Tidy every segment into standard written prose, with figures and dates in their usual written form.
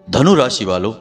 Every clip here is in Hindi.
धनु राशि वालों,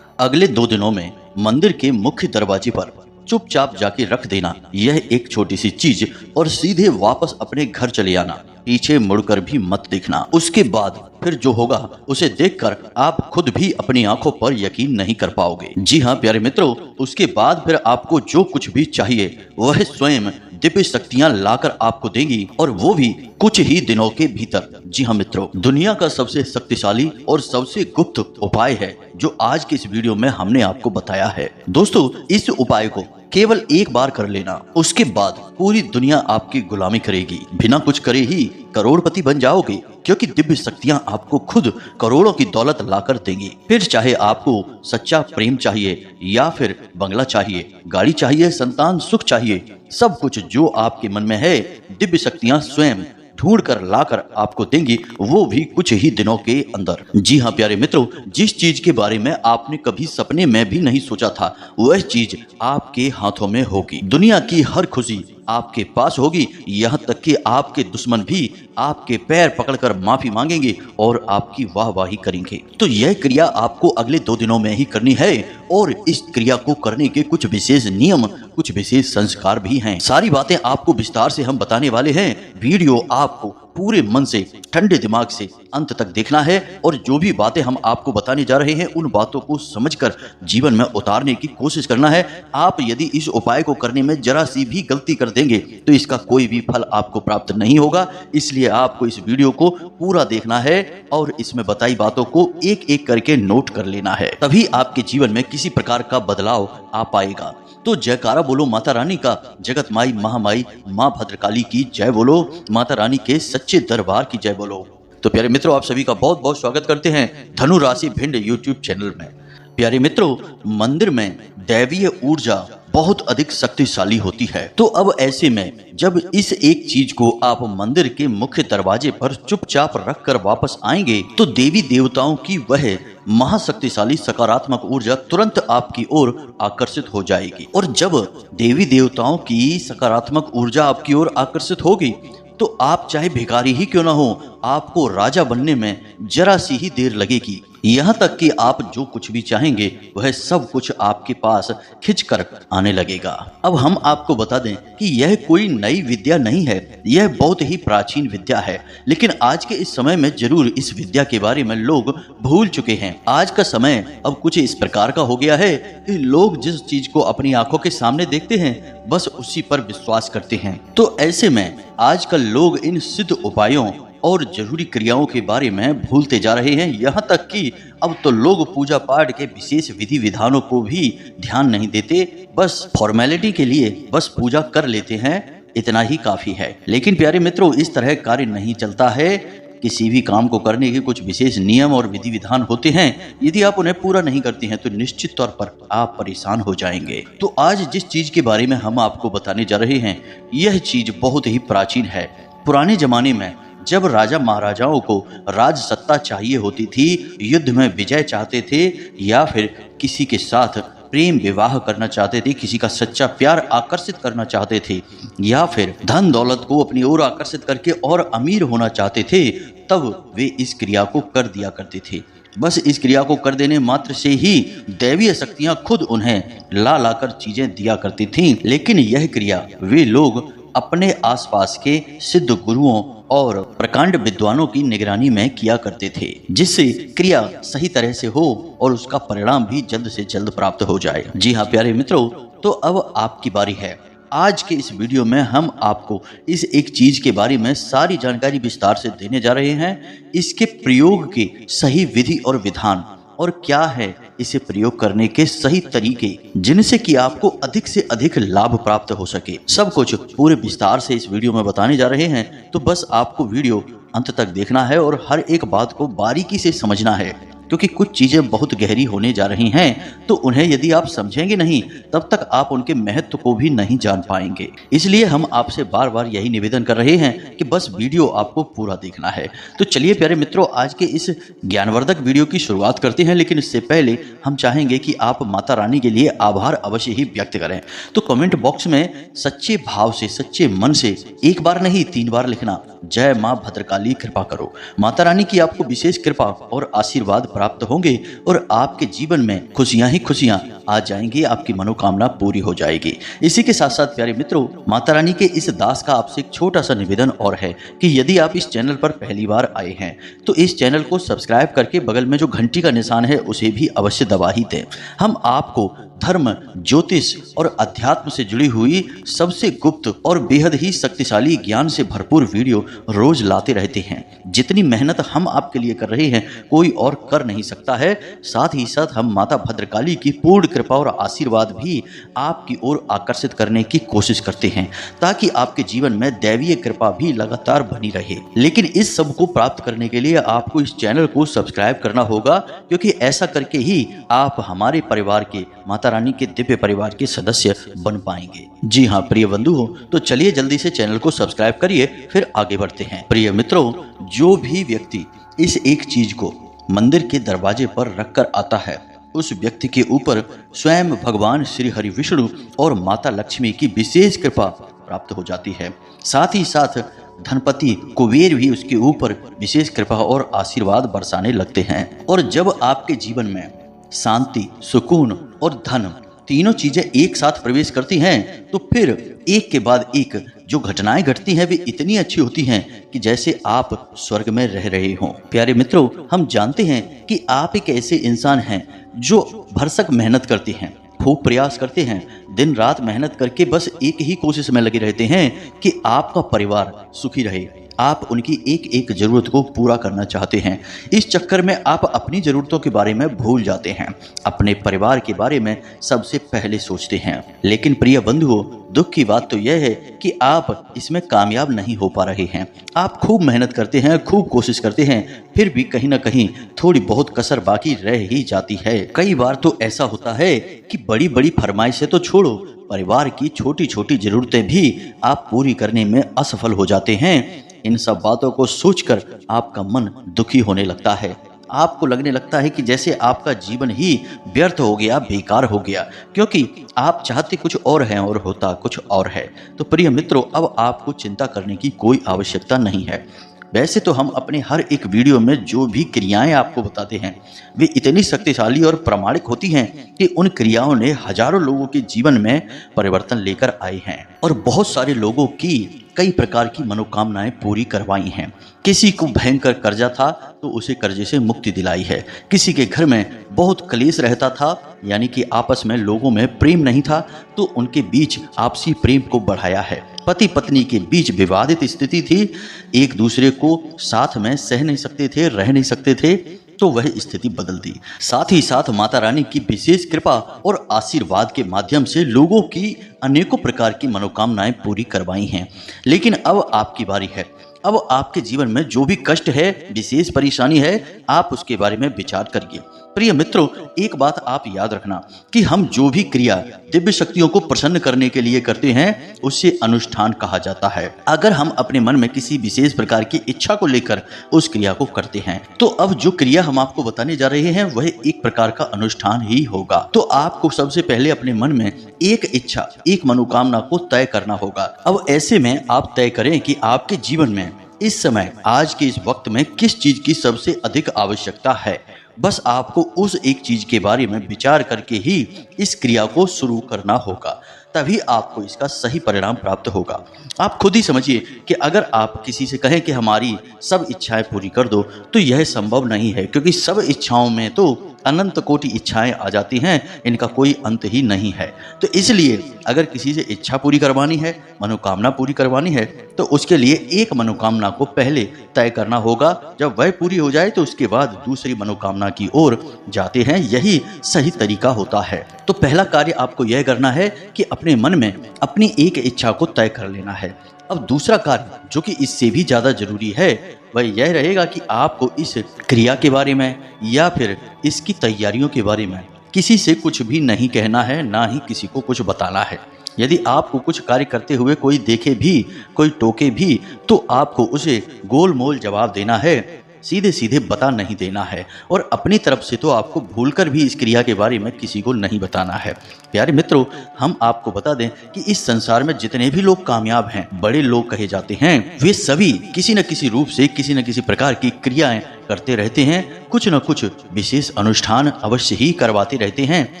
अगले 2 दिनों में मंदिर के मुख्य दरवाजे पर चुपचाप जाके रख देना यह एक छोटी सी चीज और सीधे वापस अपने घर चले आना, पीछे मुड़कर भी मत देखना। उसके बाद फिर जो होगा उसे देखकर आप खुद भी अपनी आंखों पर यकीन नहीं कर पाओगे। जी हाँ प्यारे मित्रों, उसके बाद फिर आपको जो कुछ भी चाहिए वह स्वयं दिव्य शक्तियां लाकर आपको देंगी, और वो भी कुछ ही दिनों के भीतर। जी हाँ मित्रों, दुनिया का सबसे शक्तिशाली और सबसे गुप्त उपाय है जो आज के इस वीडियो में हमने आपको बताया है। दोस्तों, इस उपाय को केवल एक बार कर लेना, उसके बाद पूरी दुनिया आपकी गुलामी करेगी। बिना कुछ करे ही करोड़पति बन जाओगे, क्योंकि दिव्य शक्तियां आपको खुद करोड़ों की दौलत लाकर देंगी। फिर चाहे आपको सच्चा प्रेम चाहिए या फिर बंगला चाहिए, गाड़ी चाहिए, संतान सुख चाहिए, सब कुछ जो आपके मन में है दिव्य शक्तियां स्वयं ढूंढ कर लाकर आपको देंगी, वो भी कुछ ही दिनों के अंदर। जी हाँ प्यारे मित्रों, जिस चीज के बारे में आपने कभी सपने में भी नहीं सोचा था वह चीज आपके हाथों में होगी। दुनिया की हर खुशी आपके पास होगी, यहाँ तक कि आपके दुश्मन भी आपके पैर पकड़कर माफी मांगेंगे और आपकी वाहवाही करेंगे। तो यह क्रिया आपको अगले 2 दिनों में ही करनी है, और इस क्रिया को करने के कुछ विशेष नियम, कुछ विशेष संस्कार भी हैं। सारी बातें आपको विस्तार से हम बताने वाले हैं। वीडियो आपको पूरे मन से, ठंडे दिमाग से अंत तक देखना है, और जो भी बातें हम आपको बताने जा रहे हैं उन बातों को समझकर जीवन में उतारने की कोशिश करना है। आप यदि इस उपाय को करने में जरा सी भी गलती कर देंगे तो इसका कोई भी फल आपको प्राप्त नहीं होगा। इसलिए आपको इस वीडियो को पूरा देखना है और इसमें बताई बातों को एक एक करके नोट कर लेना है, तभी आपके जीवन में किसी प्रकार का बदलाव आ पाएगा। तो जयकारा बोलो माता रानी का, जगत माई महामाई माँ भद्रकाली की जय बोलो, माता रानी के सच्चे दरबार की जय बोलो। तो प्यारे मित्रों, आप सभी का बहुत बहुत स्वागत करते हैं धनु राशि भिंड यूट्यूब चैनल में। प्यारे मित्रों, मंदिर में दैवीय ऊर्जा बहुत अधिक शक्तिशाली होती है। तो अब ऐसे में जब इस एक चीज को आप मंदिर के मुख्य दरवाजे पर चुपचाप रखकर वापस आएंगे तो देवी देवताओं की वह महाशक्तिशाली सकारात्मक ऊर्जा तुरंत आपकी ओर आकर्षित हो जाएगी। और जब देवी देवताओं की सकारात्मक ऊर्जा आपकी ओर आकर्षित होगी तो आप चाहे भिखारी ही क्यों ना हो, आपको राजा बनने में जरा सी ही देर लगेगी। यहाँ तक कि आप जो कुछ भी चाहेंगे वह सब कुछ आपके पास खिंचकर आने लगेगा। अब हम आपको बता दें कि यह कोई नई विद्या नहीं है, यह बहुत ही प्राचीन विद्या है, लेकिन आज के इस समय में जरूर इस विद्या के बारे में लोग भूल चुके हैं। आज का समय अब कुछ इस प्रकार का हो गया है कि लोग जिस चीज को अपनी आंखों के सामने देखते हैं बस उसी पर विश्वास करते हैं। तो ऐसे में आजकल लोग इन सिद्ध उपायों और जरूरी क्रियाओं के बारे में भूलते जा रहे हैं। यहाँ तक कि अब तो लोग पूजा पाठ के विशेष विधि विधानों को भी ध्यान नहीं देते, बस फॉर्मेलिटी के लिए बस पूजा कर लेते हैं, इतना ही काफी है। लेकिन प्यारे मित्रों, इस तरह कार्य नहीं चलता है। किसी भी काम को करने के कुछ विशेष नियम और विधि विधान होते हैं, यदि आप उन्हें पूरा नहीं करते हैं तो निश्चित तौर पर आप परेशान हो जाएंगे। तो आज जिस चीज के बारे में हम आपको बताने जा रहे हैं यह चीज बहुत ही प्राचीन है। पुराने जमाने में जब राजा महाराजाओं को राज सत्ता चाहिए होती थी, युद्ध में विजय चाहते थे या फिर किसी के साथ प्रेम विवाह करना चाहते थे, किसी का सच्चा प्यार आकर्षित करना चाहते थे, या फिर धन दौलत को अपनी ओर आकर्षित करके और अमीर होना चाहते थे, तब वे इस क्रिया को कर दिया करते थे। बस इस क्रिया को कर देने मात्र से ही दैवीय शक्तियां खुद उन्हें ला लाकर चीजें दिया करती थीं। लेकिन यह क्रिया वे लोग अपने आसपास के सिद्ध गुरुओं और प्रकांड विद्वानों की निगरानी में किया करते थे, जिससे क्रिया सही तरह से हो और उसका परिणाम भी जल्द से जल्द प्राप्त हो जाए। जी हाँ प्यारे मित्रों, तो अब आपकी बारी है। आज के इस वीडियो में हम आपको इस एक चीज के बारे में सारी जानकारी विस्तार से देने जा रहे हैं। इसके प्रयोग के सही विधि और विधान, और क्या है इसे प्रयोग करने के सही तरीके, जिनसे कि आपको अधिक से अधिक लाभ प्राप्त हो सके। सब कुछ पूरे विस्तार से इस वीडियो में बताने जा रहे हैं। तो बस आपको वीडियो अंत तक देखना है और हर एक बात को बारीकी से समझना है, क्योंकि कुछ चीजें बहुत गहरी होने जा रही हैं। तो उन्हें यदि आप समझेंगे नहीं तब तक आप उनके महत्व को भी नहीं जान पाएंगे। इसलिए हम आपसे बार बार यही निवेदन कर रहे हैं कि बस वीडियो आपको पूरा देखना है। तो चलिए प्यारे मित्रों, आज के इस ज्ञानवर्धक वीडियो की शुरुआत करते हैं। लेकिन इससे पहले हम चाहेंगे कि आप माता रानी के लिए आभार अवश्य ही व्यक्त करें। तो कमेंट बॉक्स में सच्चे भाव से, सच्चे मन से एक बार नहीं 3 बार लिखना, जय माँ भद्रकाली कृपा करो। माता रानी की आपको विशेष कृपा और आशीर्वाद प्राप्त होंगे और आपके जीवन में खुशियां ही खुशियां आ जाएंगी, आपकी मनोकामना पूरी हो जाएगी। इसी के साथ साथ प्यारे मित्रों, माता रानी के इस दास का आपसे एक छोटा सा निवेदन और है कि यदि आप इस चैनल पर पहली बार आए हैं तो इस चैनल को सब्सक्राइब करके बगल में जो घंटी का निशान है उसे भी अवश्य दबा ही दें। हम आपको धर्म, ज्योतिष और अध्यात्म से जुड़ी हुई सबसे गुप्त और बेहद ही शक्तिशाली ज्ञान से भरपूर वीडियो रोज लाते रहते हैं। जितनी मेहनत हम आपके लिए कर रहे हैं कोई और कर नहीं सकता है। साथ ही साथ हम माता भद्रकाली की पूर्ण कृपा और आशीर्वाद भी आपकी ओर आकर्षित करने की कोशिश करते हैं ताकि आपके जीवन में दैवीय कृपा भी लगातार बनी रहे। लेकिन इस सब को प्राप्त करने के लिए आपको इस चैनल को सब्सक्राइब करना होगा, क्योंकि ऐसा करके ही आप हमारे परिवार के, माता रानी के दिव्य परिवार के सदस्य बन पाएंगे। जी हाँ प्रिय बंधुओं, तो चलिए जल्दी से चैनल को सब्सक्राइब करिए, फिर आगे बढ़ते हैं। प्रिय मित्रों, जो भी व्यक्ति इस एक चीज को मंदिर के दरवाजे पर रखकर आता है उस व्यक्ति के ऊपर स्वयं भगवान श्री हरि विष्णु और माता लक्ष्मी की विशेष कृपा प्राप्त हो जाती है। साथ ही साथ धनपति कुबेर भी उसके ऊपर विशेष कृपा और आशीर्वाद बरसाने लगते हैं। और जब आपके जीवन में शांति, सुकून और धन तीनों चीजें एक साथ प्रवेश करती हैं तो फिर एक के बाद एक जो घटनाएं घटती हैं वे इतनी अच्छी होती हैं कि जैसे आप स्वर्ग में रह रहे हों। प्यारे मित्रों, हम जानते हैं कि आप एक ऐसे इंसान हैं जो भरसक मेहनत करते हैं, खूब प्रयास करते हैं, दिन रात मेहनत करके बस एक ही कोशिश में लगे रहते हैं कि आपका परिवार सुखी रहे। आप उनकी एक एक जरूरत को पूरा करना चाहते हैं। इस चक्कर में आप अपनी जरूरतों के बारे में भूल जाते हैं, अपने परिवार के बारे में सबसे पहले सोचते हैं। लेकिन प्रिय बंधुओं, दुख की बात तो यह है कि आप इसमें कामयाब नहीं हो पा रहे हैं। आप खूब मेहनत करते हैं, खूब कोशिश करते हैं, फिर भी कहीं ना कहीं थोड़ी बहुत कसर बाकी रह ही जाती है। कई बार तो ऐसा होता है कि बड़ी बड़ी फरमाइशें तो छोड़ो, परिवार की छोटी छोटी जरूरतें भी आप पूरी करने में असफल हो जाते हैं। इन सब बातों को सोचकर आपका मन दुखी होने लगता है। आपको लगने लगता है कि जैसे आपका जीवन ही व्यर्थ हो गया, बेकार हो गया, क्योंकि आप चाहते कुछ और हैं और होता कुछ और है। तो प्रिय मित्रों, अब आपको चिंता करने की कोई आवश्यकता नहीं है। वैसे तो हम अपने हर एक वीडियो में जो भी क्रियाएं आपको बताते हैं वे इतनी शक्तिशाली और प्रामाणिक होती हैं कि उन क्रियाओं ने हजारों लोगों के जीवन में परिवर्तन लेकर आए हैं और बहुत सारे लोगों की कई प्रकार की मनोकामनाएं पूरी करवाई हैं। किसी को भयंकर कर्जा था तो उसे कर्जे से मुक्ति दिलाई है। किसी के घर में बहुत कलेश रहता था, यानी कि आपस में लोगों में प्रेम नहीं था, तो उनके बीच आपसी प्रेम को बढ़ाया है। पति पत्नी के बीच विवादित स्थिति थी, एक दूसरे को साथ में सह नहीं सकते थे, रह नहीं सकते थे, तो वह स्थिति बदल दी। साथ ही साथ माता रानी की विशेष कृपा और आशीर्वाद के माध्यम से लोगों की अनेकों प्रकार की मनोकामनाएं पूरी करवाई हैं। लेकिन अब आपकी बारी है। अब आपके जीवन में जो भी कष्ट है, विशेष परेशानी है, आप उसके बारे में विचार करिए। प्रिय मित्रों, एक बात आप याद रखना कि हम जो भी क्रिया दिव्य शक्तियों को प्रसन्न करने के लिए करते हैं उसे अनुष्ठान कहा जाता है। अगर हम अपने मन में किसी विशेष प्रकार की इच्छा को लेकर उस क्रिया को करते हैं तो अब जो क्रिया हम आपको बताने जा रहे हैं वह एक प्रकार का अनुष्ठान ही होगा। तो आपको सबसे पहले अपने मन में एक इच्छा, एक मनोकामना को तय करना होगा। अब ऐसे में आप तय करें कि आपके जीवन में इस समय, आज के इस वक्त में किस चीज की सबसे अधिक आवश्यकता है। बस आपको उस एक चीज के बारे में विचार करके ही इस क्रिया को शुरू करना होगा, तभी आपको इसका सही परिणाम प्राप्त होगा। आप खुद ही समझिए कि अगर आप किसी से कहें कि हमारी सब इच्छाएं पूरी कर दो तो यह संभव नहीं है, क्योंकि सब इच्छाओं में तो अनंत कोटि इच्छाएं आ जाती हैं, इनका कोई अंत ही नहीं है। तो इसलिए अगर किसी से इच्छा पूरी करवानी है, मनोकामना पूरी करवानी है, तो उसके लिए एक मनोकामना को पहले तय करना होगा। जब वह पूरी हो जाए तो उसके बाद दूसरी मनोकामना की ओर जाते हैं। यही सही तरीका होता है। तो पहला कार्य आपको यह करना है कि अपने मन में अपनी एक इच्छा को तय कर लेना है। अब दूसरा कार्य जो कि इससे भी ज्यादा जरूरी है वह यह रहेगा कि आपको इस क्रिया के बारे में या फिर इसकी तैयारियों के बारे में किसी से कुछ भी नहीं कहना है, ना ही किसी को कुछ बताना है। यदि आपको कुछ कार्य करते हुए कोई देखे भी, कोई टोके भी, तो आपको उसे गोल मोल जवाब देना है, सीधे सीधे बता नहीं देना है। और अपनी तरफ से तो आपको भूलकर भी इस क्रिया के बारे में किसी को नहीं बताना है। प्यारे मित्रों, हम आपको बता दें कि इस संसार में जितने भी लोग कामयाब हैं, बड़े लोग कहे जाते हैं, वे सभी किसी न किसी रूप से किसी न किसी प्रकार की क्रियाएं करते रहते हैं, कुछ न कुछ विशेष अनुष्ठान अवश्य ही करवाते रहते हैं,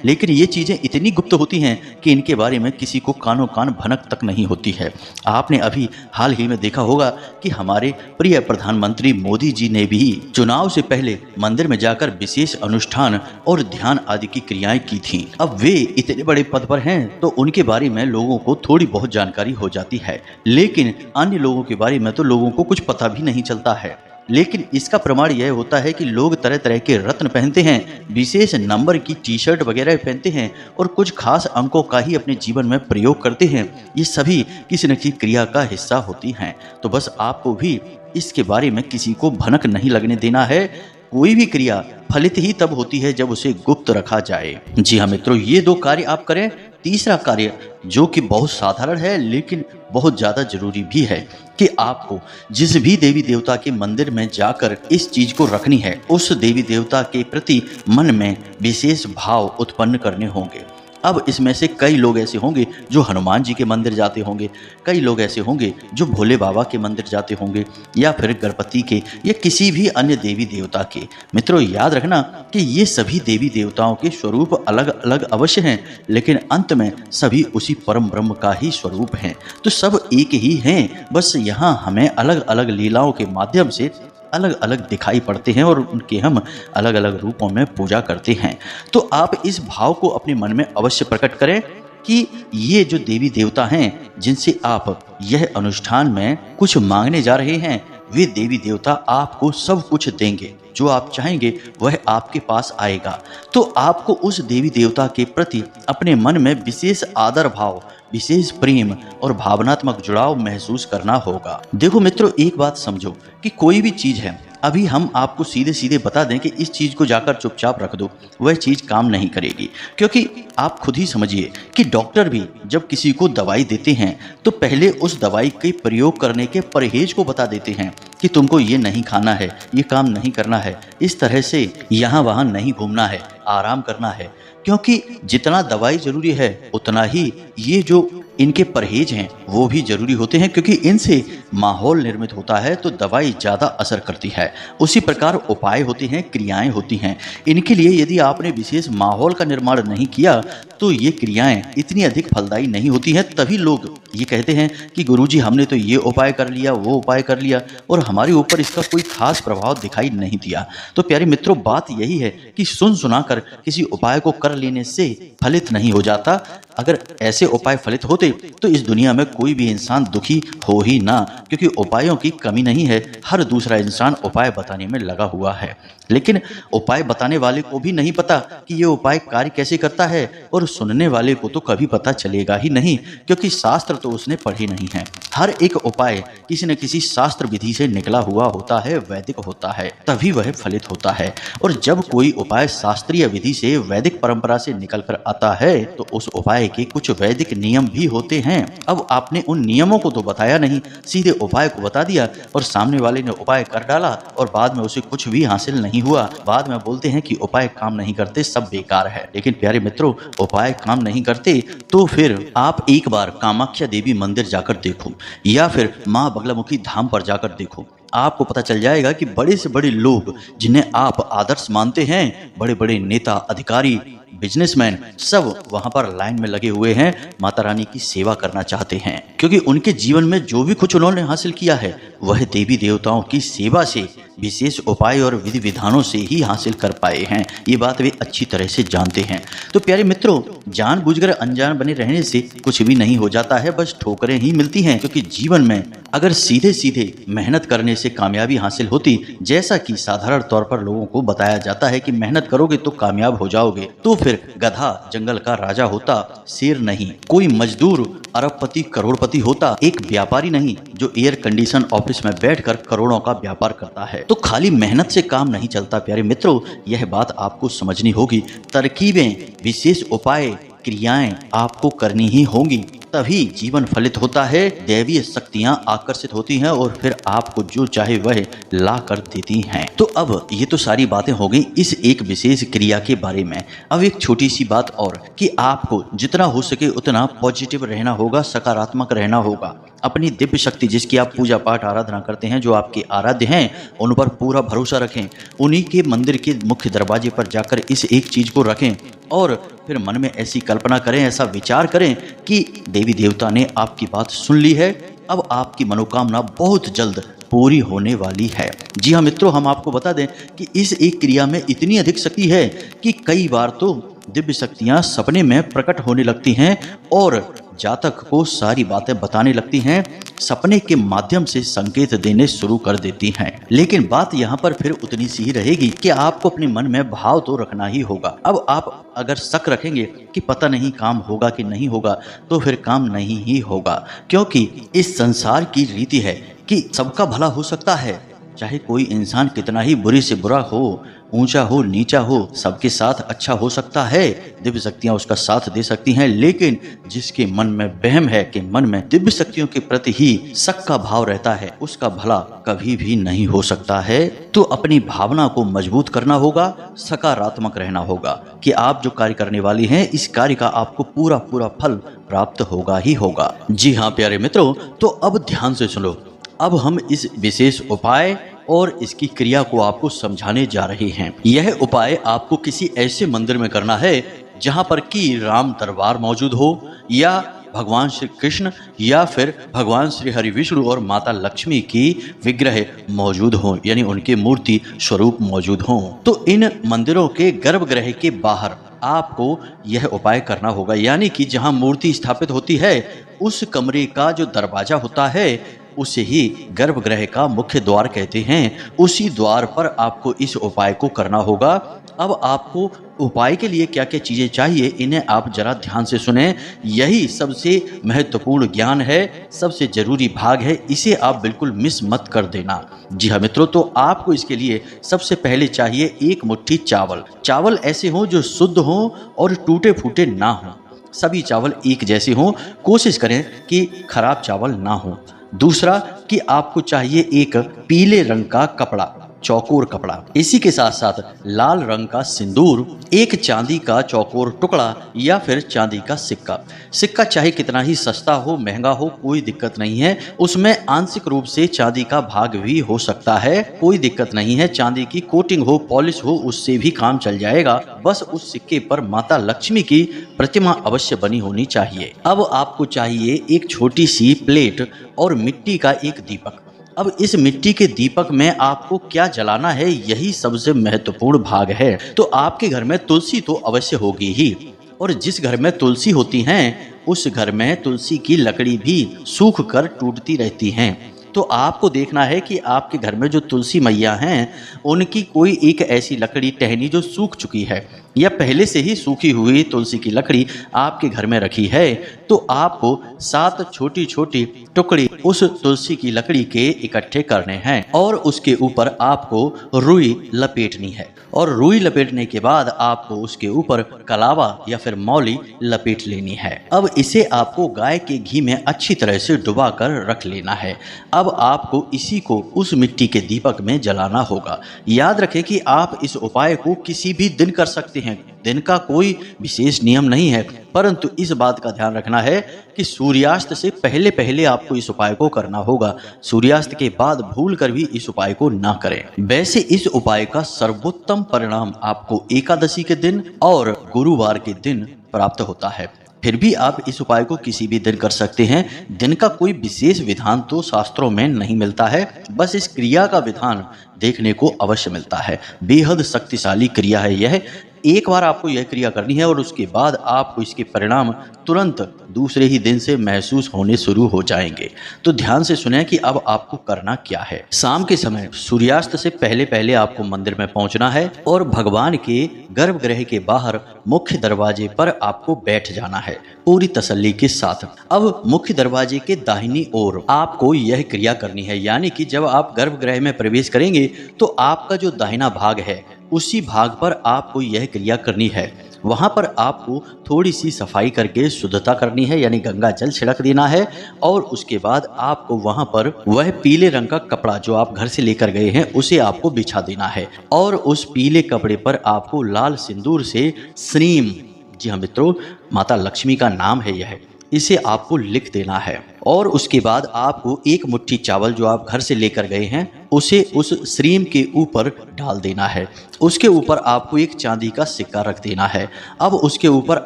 लेकिन ये चीजें इतनी गुप्त होती हैं कि इनके बारे में किसी को कानो कान भनक तक नहीं होती है। आपने अभी हाल ही में देखा होगा कि हमारे प्रिय प्रधानमंत्री मोदी जी ने भी चुनाव से पहले मंदिर में जाकर विशेष अनुष्ठान और ध्यान आदि की क्रियाएं की थी। अब वे इतने बड़े पद पर हैं तो उनके बारे में लोगों को थोड़ी बहुत जानकारी हो जाती है, लेकिन अन्य लोगों के बारे में तो लोगों को कुछ पता भी नहीं चलता है। लेकिन इसका प्रमाण यह होता है कि लोग तरह तरह के रत्न पहनते हैं, विशेष नंबर की टी शर्ट वगैरह पहनते हैं और कुछ खास अंकों का ही अपने जीवन में प्रयोग करते हैं। ये सभी किसी न किसी क्रिया का हिस्सा होती हैं। तो बस आपको भी इसके बारे में किसी को भनक नहीं लगने देना है। कोई भी क्रिया फलित ही तब होती है जब उसे गुप्त रखा जाए। जी हाँ मित्रों, ये 2 कार्य आप करें। तीसरा कार्य जो कि बहुत साधारण है लेकिन बहुत ज्यादा जरूरी भी है कि आपको जिस भी देवी देवता के मंदिर में जाकर इस चीज को रखनी है, उस देवी देवता के प्रति मन में विशेष भाव उत्पन्न करने होंगे। अब इसमें से कई लोग ऐसे होंगे जो हनुमान जी के मंदिर जाते होंगे, कई लोग ऐसे होंगे जो भोले बाबा के मंदिर जाते होंगे, या फिर गणपति के या किसी भी अन्य देवी देवता के। मित्रों याद रखना कि ये सभी देवी देवताओं के स्वरूप अलग अलग अवश्य हैं, लेकिन अंत में सभी उसी परम ब्रह्म का ही स्वरूप हैं। तो सब एक ही हैं, बस यहाँ हमें अलग अलग लीलाओं के माध्यम से अलग अलग दिखाई पड़ते हैं और उनके हम अलग अलग रूपों में पूजा करते हैं। तो आप इस भाव को अपने मन में अवश्य प्रकट करें कि ये जो देवी देवता हैं जिनसे आप यह अनुष्ठान में कुछ मांगने जा रहे हैं, वे देवी देवता आपको सब कुछ देंगे। जो आप चाहेंगे वह आपके पास आएगा। तो आपको उस देवी देवता के प्रति अपने मन में विशेष आदर भाव, विशेष प्रेम और भावनात्मक जुड़ाव महसूस करना होगा। देखो मित्रों, एक बात समझो कि कोई भी चीज है, अभी हम आपको सीधे सीधे बता दें कि इस चीज को जाकर चुपचाप रख दो, वह चीज काम नहीं करेगी। क्योंकि आप खुद ही समझिए कि डॉक्टर भी जब किसी को दवाई देते हैं तो पहले उस दवाई के प्रयोग करने के परहेज को बता देते हैं कि तुमको ये नहीं खाना है, ये काम नहीं करना है, इस तरह से यहाँ वहाँ नहीं घूमना है, आराम करना है। क्योंकि जितना दवाई जरूरी है उतना ही ये जो इनके परहेज हैं वो भी जरूरी होते हैं, क्योंकि इनसे माहौल निर्मित होता है तो दवाई ज़्यादा असर करती है। उसी प्रकार उपाय होते हैं, क्रियाएं होती हैं। इनके लिए यदि आपने विशेष माहौल का निर्माण नहीं किया तो ये क्रियाएं इतनी अधिक फलदायी नहीं होती हैं। तभी लोग ये कहते हैं कि गुरुजी हमने तो ये उपाय कर लिया, वो उपाय कर लिया और हमारे ऊपर इसका कोई खास प्रभाव दिखाई नहीं दिया। तो प्यारे मित्रों, बात यही है कि सुन सुनाकर किसी उपाय को कर लेने से फलित नहीं हो जाता। अगर ऐसे उपाय फलित होते तो इस दुनिया में कोई भी इंसान दुखी हो ही ना, क्योंकि उपायों की कमी नहीं है। हर दूसरा इंसान उपाय बताने में लगा हुआ है, लेकिन उपाय बताने वाले को भी नहीं पता कि ये उपाय कार्य कैसे करता है, और सुनने वाले को तो कभी पता चलेगा ही नहीं, क्योंकि शास्त्र तो उसने पढ़े नहीं है। हर एक उपाय किसी न किसी शास्त्र विधि से निकला हुआ होता है, वैदिक होता है, तभी वह फलित होता है। और जब कोई उपाय शास्त्रीय विधि से, वैदिक परंपरा से निकल कर आता है तो उस उपाय के कुछ वैदिक नियम भी होते हैं। अब आपने उन नियमों को तो बताया नहीं, सीधे उपाय को बता दिया और सामने वाले ने उपाय कर डाला और बाद में उसे कुछ भी हासिल नहीं हुआ। बाद में बोलते हैं कि उपाय काम नहीं करते, सब बेकार है। लेकिन प्यारे मित्रों, उपाय काम नहीं करते तो फिर आप एक बार कामाख्या देवी मंदिर जाकर देखो या फिर माँ बगलामुखी धाम पर जाकर देखो। आपको पता चल जाएगा कि बड़े से बड़े लोग जिन्हें आप आदर्श मानते हैं, बड़े बड़े नेता, अधिकारी, बिजनेसमैन, सब वहां पर लाइन में लगे हुए हैं, माता रानी की सेवा करना चाहते हैं। क्योंकि उनके जीवन में जो भी कुछ उन्होंने हासिल किया है वह देवी देवताओं की सेवा से, विशेष उपाय और विधि विधानों से ही हासिल कर पाए हैं। ये बात वे अच्छी तरह से जानते हैं। तो प्यारे मित्रों, जानबूझकर अनजान बने रहने से कुछ भी नहीं हो जाता है, बस ठोकरें ही मिलती हैं। क्योंकि जीवन में अगर सीधे सीधे मेहनत करने से कामयाबी हासिल होती, जैसा कि साधारण तौर पर लोगों को बताया जाता है कि मेहनत करोगे तो कामयाब हो जाओगे, तो फिर गधा जंगल का राजा होता, शेर नहीं। कोई मजदूर अरबपति करोड़पति होता, एक व्यापारी नहीं जो एयर कंडीशन ऑफिस में बैठकर करोड़ों का व्यापार करता है। तो खाली मेहनत से काम नहीं चलता प्यारे मित्रों, यह बात आपको समझनी होगी। तरकीबें, विशेष उपाय, क्रियाएं आपको करनी ही होंगी, तभी जीवन फलित होता है, दैवीय शक्तियां आकर्षित होती हैं और फिर आपको जो चाहे वह ला कर देती हैं। तो अब ये तो सारी बातें हो गई इस एक विशेष क्रिया के बारे में। अब एक छोटी सी बात और कि आपको जितना हो सके उतना पॉजिटिव रहना होगा, सकारात्मक रहना होगा। अपनी दिव्य शक्ति जिसकी आप पूजा पाठ आराधना करते हैं, जो आपके आराध्य हैं, उन पर पूरा भरोसा रखें। उन्हीं के मंदिर के मुख्य दरवाजे पर जाकर इस एक चीज़ को रखें और फिर मन में ऐसी कल्पना करें, ऐसा विचार करें कि देवी देवता ने आपकी बात सुन ली है, अब आपकी मनोकामना बहुत जल्द पूरी होने वाली है। जी हाँ मित्रों, हम आपको बता दें कि इस एक क्रिया में इतनी अधिक शक्ति है कि कई बार तो दिव्य शक्तियाँ सपने में प्रकट होने लगती हैं और जातक को सारी बातें बताने लगती हैं, सपने के माध्यम से संकेत देने शुरू कर देती हैं। लेकिन बात यहाँ पर फिर उतनी सी ही रहेगी कि आपको अपने मन में भाव तो रखना ही होगा। अब आप अगर शक रखेंगे कि पता नहीं काम होगा कि नहीं होगा, तो फिर काम नहीं ही होगा, क्योंकि इस संसार की रीति है कि सबका भला हो सकता है। चाहे कोई इंसान कितना ही बुरे से बुरा हो, ऊंचा हो नीचा हो, सबके साथ अच्छा हो सकता है, दिव्य शक्तियां उसका साथ दे सकती हैं। लेकिन जिसके मन में वहम है कि मन में दिव्य शक्तियों के प्रति ही शक का भाव रहता है, उसका भला कभी भी नहीं हो सकता है। तो अपनी भावना को मजबूत करना होगा, सकारात्मक रहना होगा कि आप जो कार्य करने वाली हैं, इस कार्य का आपको पूरा पूरा फल प्राप्त होगा ही होगा। जी हाँ प्यारे मित्रों, तो अब ध्यान से सुनो। अब हम इस विशेष उपाय और इसकी क्रिया को आपको समझाने जा रहे हैं। यह उपाय आपको किसी ऐसे मंदिर में करना है जहां पर कि राम दरबार मौजूद हो, या भगवान श्री कृष्ण, या फिर भगवान श्री हरि विष्णु और माता लक्ष्मी की विग्रह मौजूद हो, यानी उनके मूर्ति स्वरूप मौजूद हो। तो इन मंदिरों के गर्भगृह के बाहर आपको यह उपाय करना होगा, यानी कि जहां मूर्ति स्थापित होती है उस कमरे का जो दरवाजा होता है उसे ही गर्भगृह का मुख्य द्वार कहते हैं। उसी द्वार पर आपको इस उपाय को करना होगा। अब आपको उपाय के लिए क्या क्या चीज़ें चाहिए, इन्हें आप जरा ध्यान से सुने। यही सबसे महत्वपूर्ण ज्ञान है, सबसे जरूरी भाग है, इसे आप बिल्कुल मिस मत कर देना। जी हाँ मित्रों, तो आपको इसके लिए सबसे पहले चाहिए एक मुट्ठी चावल। चावल ऐसे हों जो शुद्ध हों और टूटे फूटे ना हों। सभी चावल एक जैसे हों, कोशिश करें कि खराब चावल ना हों। दूसरा कि आपको चाहिए एक पीले रंग का कपड़ा, चौकोर कपड़ा। इसी के साथ साथ लाल रंग का सिंदूर, एक चांदी का चौकोर टुकड़ा या फिर चांदी का सिक्का। सिक्का चाहे कितना ही सस्ता हो, महंगा हो, कोई दिक्कत नहीं है। उसमें आंशिक रूप से चांदी का भाग भी हो सकता है, कोई दिक्कत नहीं है। चांदी की कोटिंग हो, पॉलिश हो, उससे भी काम चल जाएगा। बस उस सिक्के पर माता लक्ष्मी की प्रतिमा अवश्य बनी होनी चाहिए। अब आपको चाहिए एक छोटी सी प्लेट और मिट्टी का एक दीपक। अब इस मिट्टी के दीपक में आपको क्या जलाना है, यही सबसे महत्वपूर्ण भाग है। तो आपके घर में तुलसी तो अवश्य होगी ही, और जिस घर में तुलसी होती हैं उस घर में तुलसी की लकड़ी भी सूख कर टूटती रहती हैं। तो आपको देखना है कि आपके घर में जो तुलसी मैया हैं उनकी कोई एक ऐसी लकड़ी टहनी जो सूख चुकी है, या पहले से ही सूखी हुई तुलसी की लकड़ी आपके घर में रखी है, तो आपको 7 छोटी छोटी टुकड़ी उस तुलसी की लकड़ी के इकट्ठे करने हैं और उसके ऊपर आपको रुई लपेटनी है। और रुई लपेटने के बाद आपको उसके ऊपर कलावा या फिर मौली लपेट लेनी है। अब इसे आपको गाय के घी में अच्छी तरह से डुबा कर रख लेना है। अब आपको इसी को उस मिट्टी के दीपक में जलाना होगा। याद रखें कि आप इस उपाय को किसी भी दिन कर सकते हैं, दिन का कोई विशेष नियम नहीं है, परंतु इस बात का ध्यान रखना है कि सूर्यास्त से पहले पहले आपको इस उपाय को करना होगा। सूर्यास्त के बाद भूल कर भी इस उपाय को ना करें। वैसे इस उपाय का सर्वोत्तम परिणाम आपको एकादशी के दिन और गुरुवार के दिन प्राप्त होता है। फिर भी आप इस उपाय को किसी भी दिन कर सकते हैं। दिन का कोई विशेष विधान तो शास्त्रों में नहीं मिलता है, बस इस क्रिया का विधान देखने को अवश्य मिलता है। बेहद शक्तिशाली क्रिया है यह। एक बार आपको यह क्रिया करनी है और उसके बाद आपको इसके परिणाम तुरंत दूसरे ही दिन से महसूस होने शुरू हो जाएंगे। तो ध्यान से सुने कि अब आपको करना क्या है। शाम के समय सूर्यास्त से पहले पहले आपको मंदिर में पहुंचना है और भगवान के गर्भगृह के बाहर मुख्य दरवाजे पर आपको बैठ जाना है पूरी तसल्ली के साथ। अब मुख्य दरवाजे के दाहिनी ओर आपको यह क्रिया करनी है, यानी कि जब आप गर्भगृह में प्रवेश करेंगे तो आपका जो दाहिना भाग है उसी भाग पर आपको यह क्रिया करनी है। वहां पर आपको थोड़ी सी सफाई करके शुद्धता करनी है, यानी गंगा जल छिड़क देना है, और उसके बाद आपको वहां पर वह पीले रंग का कपड़ा जो आप घर से लेकर गए हैं उसे आपको बिछा देना है, और उस पीले कपड़े पर आपको लाल सिंदूर से श्रीम, जी हाँ मित्रों, माता लक्ष्मी का नाम है यह, इसे आपको लिख देना है। और उसके बाद आपको एक मुट्ठी चावल जो आप घर से लेकर गए हैं उसे उस श्रीम के ऊपर डाल देना है। उसके ऊपर आपको एक चांदी का सिक्का रख देना है। अब उसके ऊपर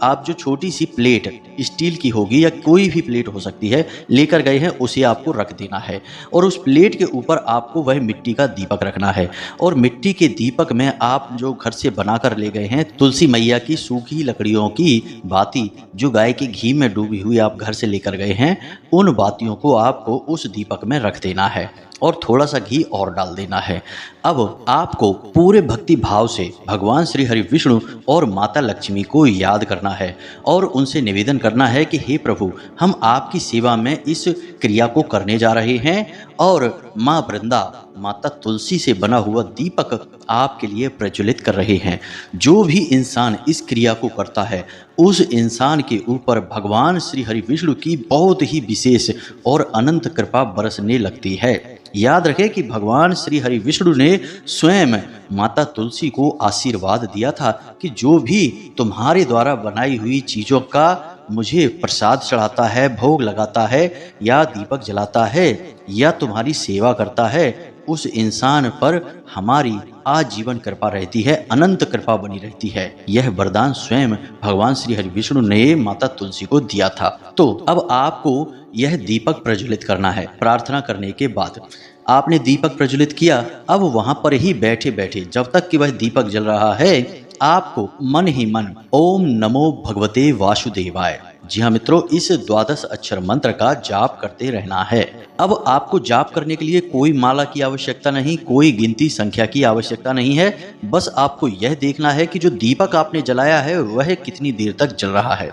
आप जो छोटी सी प्लेट स्टील की होगी या कोई भी प्लेट हो सकती है लेकर गए हैं उसे आपको रख देना है और उस प्लेट के ऊपर आपको वह मिट्टी का दीपक रखना है और मिट्टी के दीपक में आप जो घर से बनाकर ले गए हैं तुलसी मैया की सूखी लकड़ियों की बाती जो गाय के घी में डूबी हुई आप घर से लेकर गए हैं उन बातियों को आपको उस दीपक में रख देना है और थोड़ा सा घी और डाल देना है। अब आपको पूरे भक्ति भाव से भगवान श्री हरि विष्णु और माता लक्ष्मी को याद करना है और उनसे निवेदन करना है कि हे प्रभु, हम आपकी सेवा में इस क्रिया को करने जा रहे हैं और माँ वृंदा माता तुलसी से बना हुआ दीपक आपके लिए प्रज्वलित कर रहे हैं। जो भी इंसान इस क्रिया को करता है उस इंसान के ऊपर भगवान श्री हरि विष्णु की बहुत ही विशेष और अनंत कृपा बरसने लगती है। याद रखें कि भगवान श्री हरि विष्णु ने स्वयं माता तुलसी को आशीर्वाद दिया था कि जो भी तुम्हारे द्वारा बनाई हुई चीज़ों का मुझे प्रसाद चढ़ाता है, भोग लगाता है या दीपक जलाता है या तुम्हारी सेवा करता है, उस इंसान पर हमारी आजीवन कृपा रहती है, अनंत कृपा बनी रहती है। यह वरदान स्वयं भगवान श्री हरि विष्णु ने माता तुलसी को दिया था। तो अब आपको यह दीपक प्रज्वलित करना है। प्रार्थना करने के बाद आपने दीपक प्रज्वलित किया, अब वहां पर ही बैठे बैठे जब तक कि वह दीपक जल रहा है आपको मन ही मन ओम नमो भगवते वासुदेवाय, जी हाँ मित्रों, इस 12 अक्षर मंत्र का जाप करते रहना है। अब आपको जाप करने के लिए कोई माला की आवश्यकता नहीं, कोई गिनती संख्या की आवश्यकता नहीं है। बस आपको यह देखना है कि जो दीपक आपने जलाया है वह कितनी देर तक जल रहा है।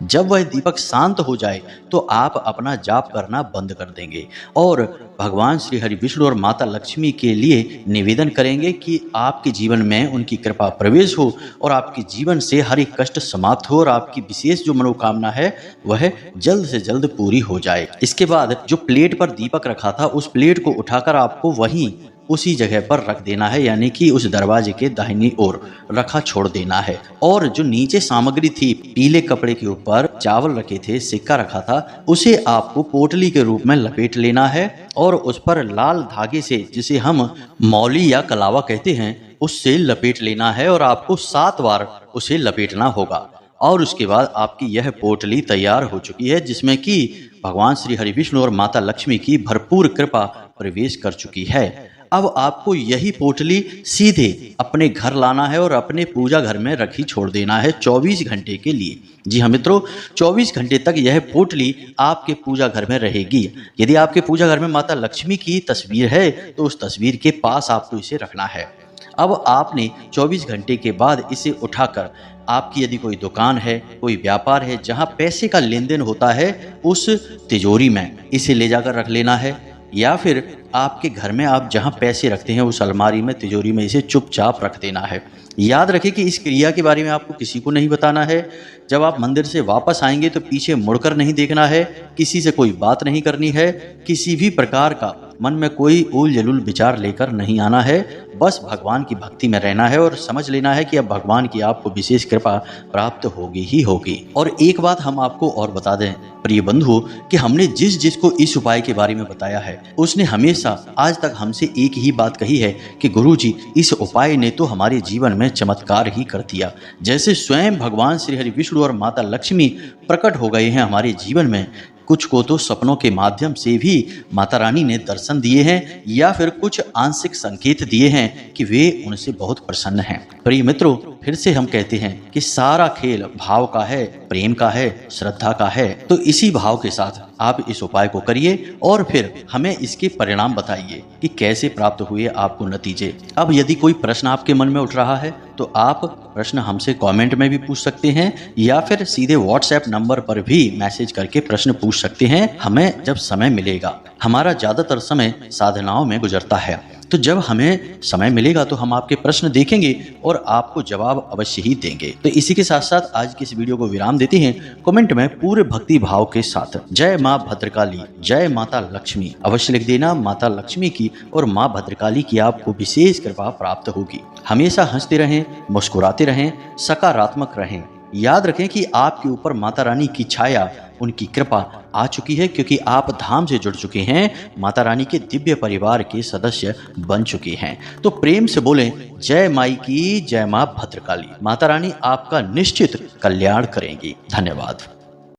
जब वह दीपक शांत हो जाए तो आप अपना जाप करना बंद कर देंगे और भगवान श्री हरि विष्णु और माता लक्ष्मी के लिए निवेदन करेंगे कि आपके जीवन में उनकी कृपा प्रवेश हो और आपके जीवन से हर एक कष्ट समाप्त हो और आपकी विशेष जो मनोकामना है वह जल्द से जल्द पूरी हो जाए। इसके बाद जो प्लेट पर दीपक रखा था उस प्लेट को उठाकर आपको वहीं उसी जगह पर रख देना है, यानी कि उस दरवाजे के दाहिनी ओर रखा छोड़ देना है। और जो नीचे सामग्री थी, पीले कपड़े के ऊपर चावल रखे थे, सिक्का रखा था, उसे आपको पोटली के रूप में लपेट लेना है और उस पर लाल धागे से, जिसे हम मौली या कलावा कहते हैं, उससे लपेट लेना है और आपको 7 बार उसे लपेटना होगा। और उसके बाद आपकी यह पोटली तैयार हो चुकी है जिसमें कि भगवान श्री हरि विष्णु और माता लक्ष्मी की भरपूर कृपा प्रवेश कर चुकी है। अब आपको यही पोटली सीधे अपने घर लाना है और अपने पूजा घर में रखी छोड़ देना है 24 घंटे के लिए। जी हाँ मित्रों, 24 घंटे तक यह पोटली आपके पूजा घर में रहेगी। यदि आपके पूजा घर में माता लक्ष्मी की तस्वीर है तो उस तस्वीर के पास आपको इसे रखना है। अब आपने 24 घंटे के बाद इसे उठाकर आपकी यदि कोई दुकान है, कोई व्यापार है जहां पैसे का लेन देन होता है, उस तिजोरी में इसे ले जाकर रख लेना है, या फिर आपके घर में आप जहां पैसे रखते हैं उस अलमारी में, तिजोरी में इसे चुपचाप रख देना है। याद रखें कि इस क्रिया के बारे में आपको किसी को नहीं बताना है। जब आप मंदिर से वापस आएंगे तो पीछे मुड़कर नहीं देखना है, किसी से कोई बात नहीं करनी है, किसी भी प्रकार का मन में कोई उल जलूल विचार लेकर नहीं आना है। बस भगवान की भक्ति में रहना है और समझ लेना है कि अब भगवान की आपको विशेष कृपा प्राप्त होगी ही होगी। और एक बात हम आपको और बता दें प्रिय बंधु, कि हमने जिस को इस उपाय के बारे में बताया है उसने हमेशा आज तक हमसे एक ही बात कही है कि गुरुजी, इस उपाय ने तो हमारे जीवन में चमत्कार ही कर दिया। जैसे स्वयं भगवान श्री हरि विष्णु और माता लक्ष्मी प्रकट हो गए हैं हमारे जीवन में, कुछ को तो सपनों के माध्यम से भी माता रानी ने दर्शन दिए हैं या फिर कुछ आंशिक संकेत दिए हैं कि वे उनसे बहुत प्रसन्न हैं। प्रिय मित्रों, फिर से हम कहते हैं कि सारा खेल भाव का है, प्रेम का है, श्रद्धा का है। तो इसी भाव के साथ आप इस उपाय को करिए और फिर हमें इसके परिणाम बताइए कि कैसे प्राप्त हुए आपको नतीजे। अब यदि कोई प्रश्न आपके मन में उठ रहा है तो आप प्रश्न हमसे कमेंट में भी पूछ सकते हैं या फिर सीधे व्हाट्सएप नंबर पर भी मैसेज करके प्रश्न पूछ सकते हैं। हमें जब समय मिलेगा, हमारा ज्यादातर समय साधनाओं में गुजरता है, तो जब हमें समय मिलेगा तो हम आपके प्रश्न देखेंगे और आपको जवाब अवश्य ही देंगे। तो इसी के साथ साथ आज की इस वीडियो को विराम देते हैं। कमेंट में पूरे भक्ति भाव के साथ जय माँ भद्रकाली, जय माता लक्ष्मी अवश्य लिख देना। माता लक्ष्मी की और माँ भद्रकाली की आपको विशेष कृपा प्राप्त होगी। हमेशा हंसते रहें, मुस्कुराते रहें, सकारात्मक रहें। याद रखें कि आपके ऊपर माता रानी की छाया उनकी कृपा आ चुकी है, क्योंकि आप धाम से जुड़ चुके हैं, माता रानी के दिव्य परिवार के सदस्य बन चुके हैं। तो प्रेम से बोलें, जय माई की, जय मां भद्रकाली। माता रानी आपका निश्चित कल्याण करेंगी। धन्यवाद।